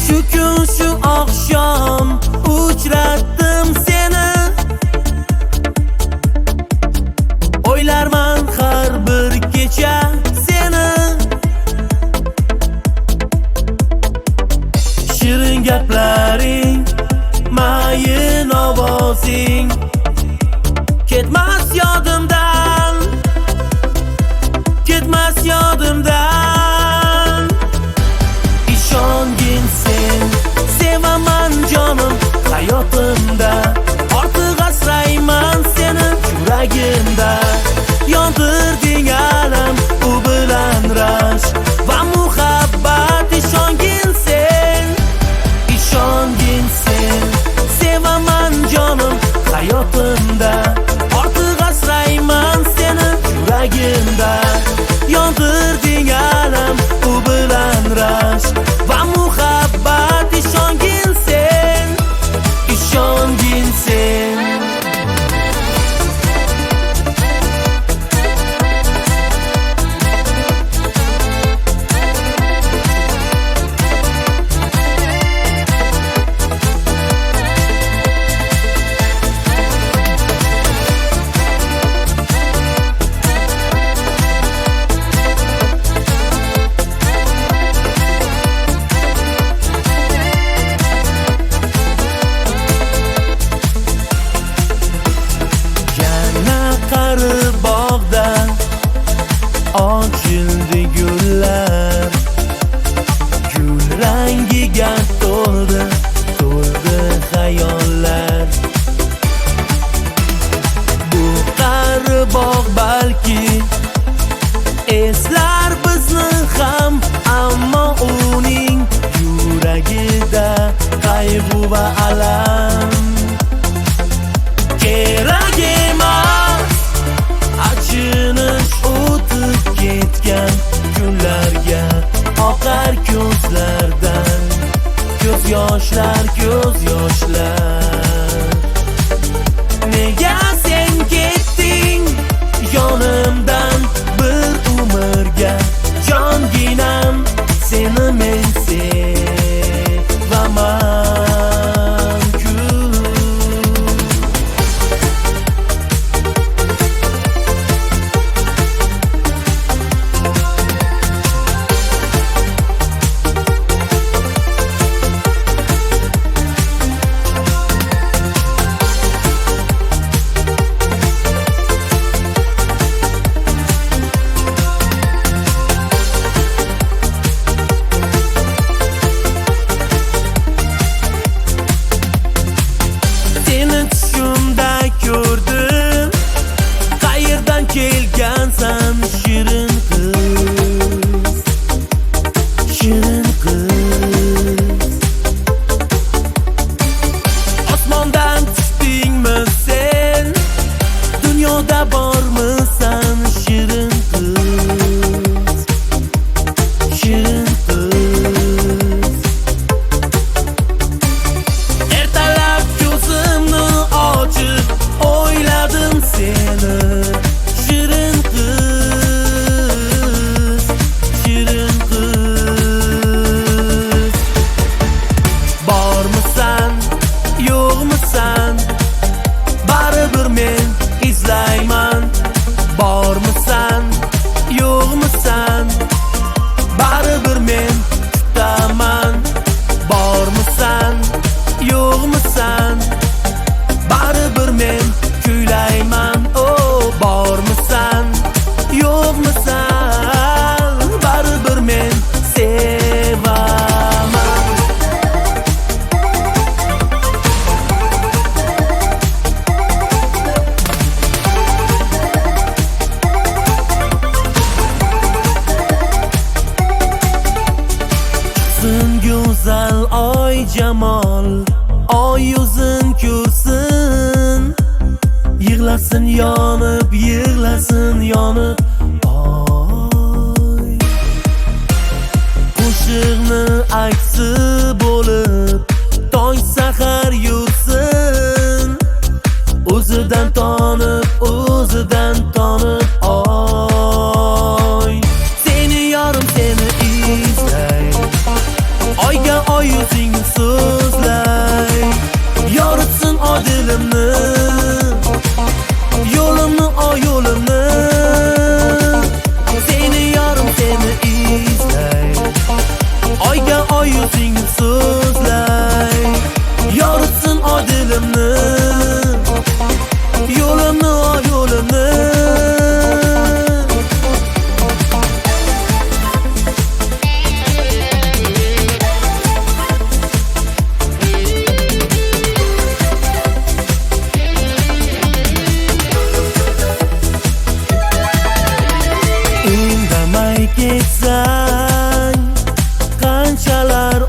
Shu kun shu oqshom uchratdim seni. O'ylarman har bir kecha seni. Shirin gaplaring, mayin ovozing ketmas yodimdan, ketmas yodimdan. Ishongin sen, sevaman jonim hayotimda. Ortiq asrayman seni yuragimda. Yondirding alam, u bilan rashk va muhabbat. Ishongin sen, ishongin sen, sevaman jonim hayotimda. Ortiq asrayman seni yuragimda. Yondirding alam, u bilan rashk va muhabbat. Ishongin sen, ishongin sen. Bog'da ochildi gullar, gul rangiga to'ldi, to'ldi xayollar. Bu qari bog' balki eslar bizni ham, ammo uning yuragida qayg'u va alam. Kerak emas achinish o'tib ketgan kunlarga, oqar ko'zlardan ko'z yoshlar, ko'z yoshlar. Nega sen ketding yonimdan bir umrga? Jonginam, seni men sevaman-ku. Kelgansan shirin qiz, shirin qiz. Osmondan tushdingmi sen? Dunyoda bormisan shirin qiz, shirin qiz. Ertalab ko'zimni ochib o'yladim seni. Shirin qiz, shirin qiz. Bormisan, yo'qmisan, baribir men izlayman. Bormisan, yo'qmisan, baribir men kutaman. Bormisan, yo'qmisan, baribir men kuylayman. Oh, bormisan, yo'qmisan, baribir men sevaman. Chiqsin go'zal oy jamol, oy yuzin ko'rsin. Yig'lasin yonib, yig'lasin yonib oy. Qo'shiqni aksi bo'lib tong sahar yursin. O'zidan tonib, o'zidan tonib oy. Seni yorim, seni izlay, oyga oy yuzing so'zlay yoritsin o dilimni, yo'limni o yo'limni, seni yorim seni izlay oyga oy yuzing so'zlay yoritsin o dilimni, yo'limni o yo'limni. Indamay ketsang qanchalar